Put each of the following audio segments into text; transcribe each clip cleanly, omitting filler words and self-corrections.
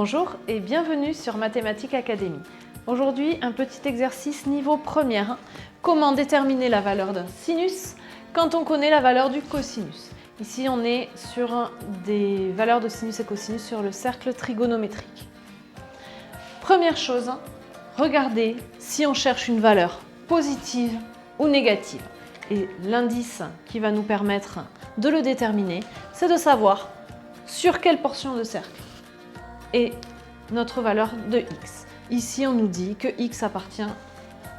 Bonjour et bienvenue sur Mathématiques Academy. Aujourd'hui, un petit exercice niveau première. Comment déterminer la valeur d'un sinus quand on connaît la valeur du cosinus? Ici, on est sur des valeurs de sinus et cosinus sur le cercle trigonométrique. Première chose, regardez si on cherche une valeur positive ou négative. Et l'indice qui va nous permettre de le déterminer, c'est de savoir sur quelle portion de cercle est notre valeur de x. Ici, on nous dit que x appartient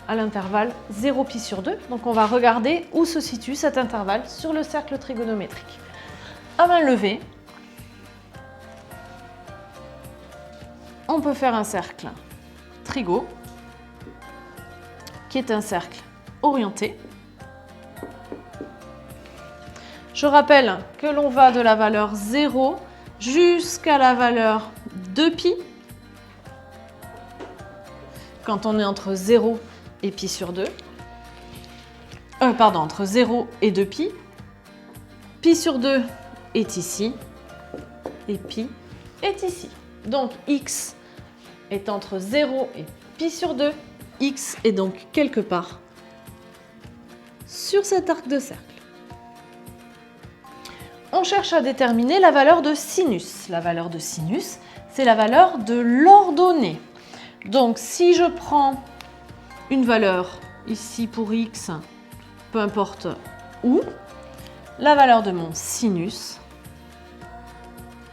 à l'intervalle 0π/2. Donc, on va regarder où se situe cet intervalle sur le cercle trigonométrique. À main levée, on peut faire un cercle trigo, qui est un cercle orienté. Je rappelle que l'on va de la valeur 0 jusqu'à la valeur 2π. Quand on est entre 0 et π/2. Entre 0 et 2π. π/2 est ici et π est ici. Donc x est entre 0 et π/2. X est donc quelque part sur cet arc de cercle. On cherche à déterminer la valeur de sinus. La valeur de sinus, c'est la valeur de l'ordonnée. Donc, si je prends une valeur ici pour x, peu importe où, la valeur de mon sinus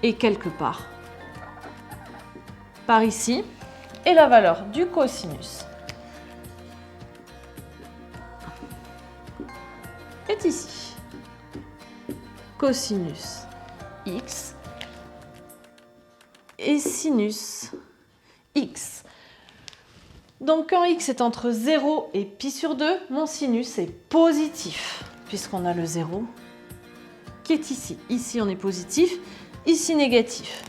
est quelque part par ici, et la valeur du cosinus est ici. Cosinus x et sinus x. Donc quand x est entre 0 et π/2, mon sinus est positif, puisqu'on a le 0 qui est ici. Ici on est positif, ici négatif.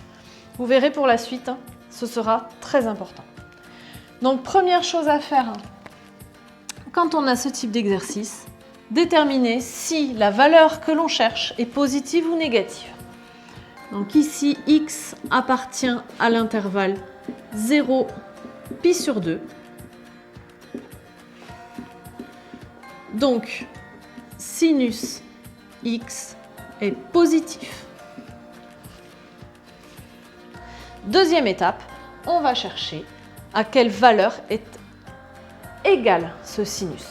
Vous verrez pour la suite, ce sera très important. Donc première chose à faire, quand on a ce type d'exercice, déterminer si la valeur que l'on cherche est positive ou négative. Donc ici, x appartient à l'intervalle 0 π/2. Donc, sinus x est positif. Deuxième étape, on va chercher à quelle valeur est égal ce sinus.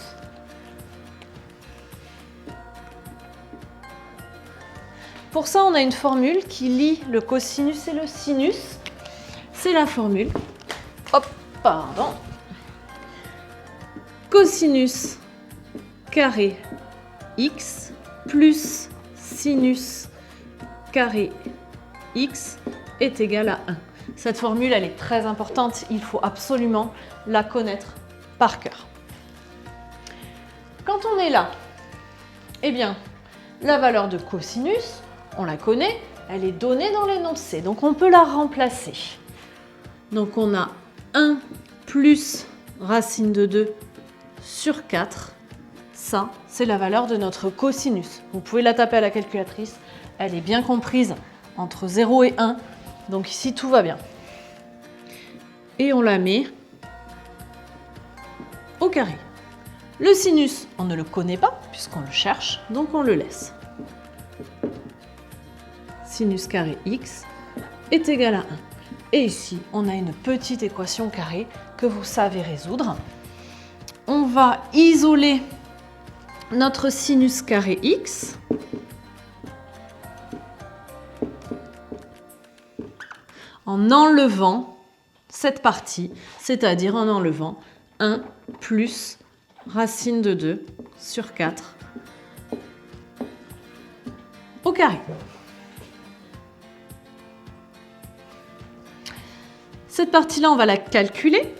Pour ça, on a une formule qui lie le cosinus et le sinus. C'est la formule, cosinus carré x plus sinus carré x est égal à 1. Cette formule, elle est très importante. Il faut absolument la connaître par cœur. Quand on est là, eh bien, la valeur de cosinus, on la connaît, elle est donnée dans l'énoncé, donc on peut la remplacer. Donc on a 1 plus racine de 2 sur 4. Ça, c'est la valeur de notre cosinus. Vous pouvez la taper à la calculatrice, elle est bien comprise entre 0 et 1, donc ici tout va bien. Et on la met au carré. Le sinus, on ne le connaît pas puisqu'on le cherche, donc on le laisse. Sinus carré x est égal à 1. Et ici, on a une petite équation carrée que vous savez résoudre. On va isoler notre sinus carré x en enlevant cette partie, c'est-à-dire en enlevant 1 plus racine de 2 sur 4 au carré. Cette partie-là, on va la calculer.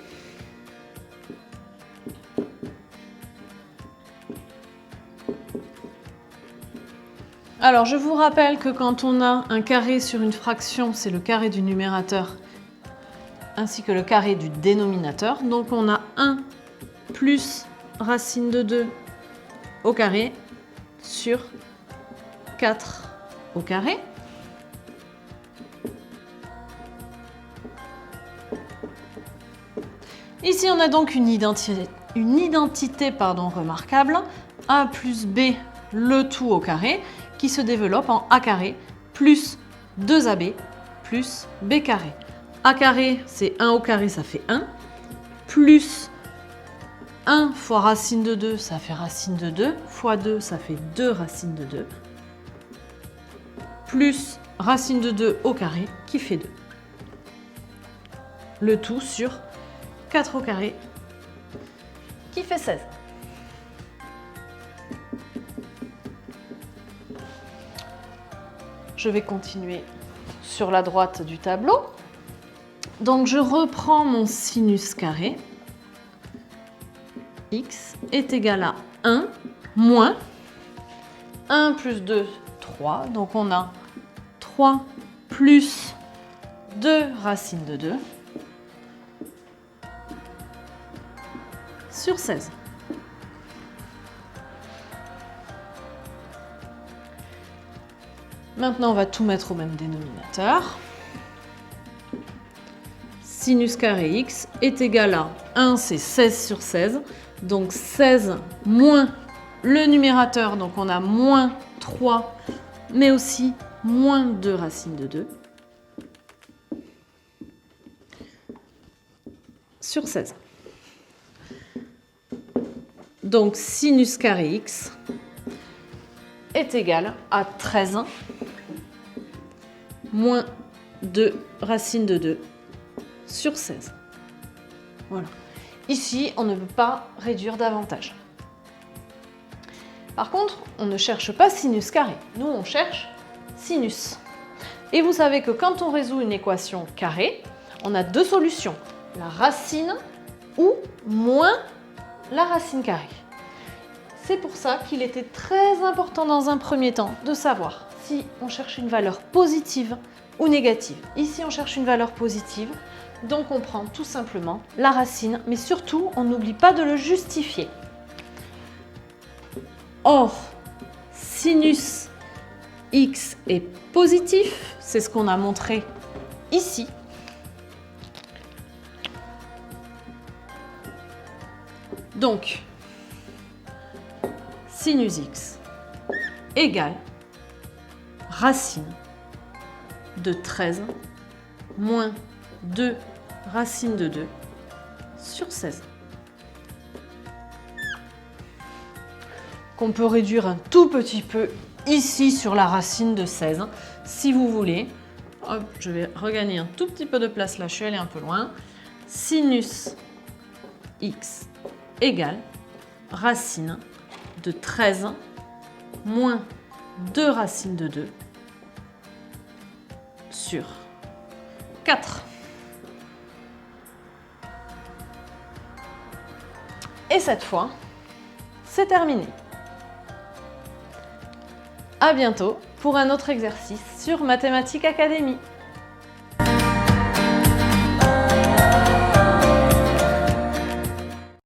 Alors, je vous rappelle que quand on a un carré sur une fraction, c'est le carré du numérateur ainsi que le carré du dénominateur. Donc, on a 1 plus racine de 2 au carré sur 4 au carré. Ici, on a donc une identité remarquable, a plus b, le tout au carré, qui se développe en a carré plus 2ab plus b carré. A carré, c'est 1 au carré, ça fait 1, plus 1 fois racine de 2, ça fait racine de 2, fois 2, ça fait 2 racines de 2, plus racine de 2 au carré, qui fait 2. Le tout sur 4 au carré, qui fait 16. Je vais continuer sur la droite du tableau. Donc je reprends mon sinus carré. X est égal à 1 moins 1 plus 2, 3. Donc on a 3 plus 2 racines de 2 sur 16. Maintenant, on va tout mettre au même dénominateur. Sinus carré x est égal à 1, c'est 16 sur 16. Donc 16 moins le numérateur, donc on a moins 3, mais aussi moins 2 racines de 2 sur 16. Donc sinus carré x est égal à 13 moins 2 racines de 2 sur 16. Voilà. Ici, on ne peut pas réduire davantage. Par contre, on ne cherche pas sinus carré. Nous, on cherche sinus. Et vous savez que quand on résout une équation carrée, on a deux solutions. La racine ou moins la racine carrée. C'est pour ça qu'il était très important dans un premier temps de savoir si on cherche une valeur positive ou négative. Ici, on cherche une valeur positive, donc on prend tout simplement la racine, mais surtout, on n'oublie pas de le justifier. Or, sinus x est positif, c'est ce qu'on a montré ici. Donc, sinus x égale racine de 13 moins 2 racine de 2 sur 16. Qu'on peut réduire un tout petit peu ici sur la racine de 16, si vous voulez. Hop, je vais regagner un tout petit peu de place là, je suis allée un peu loin. Sinus x égale racine de 13 moins 2 racines de 2 sur 4. Et cette fois, c'est terminé. À bientôt pour un autre exercice sur Mathématiques Académie.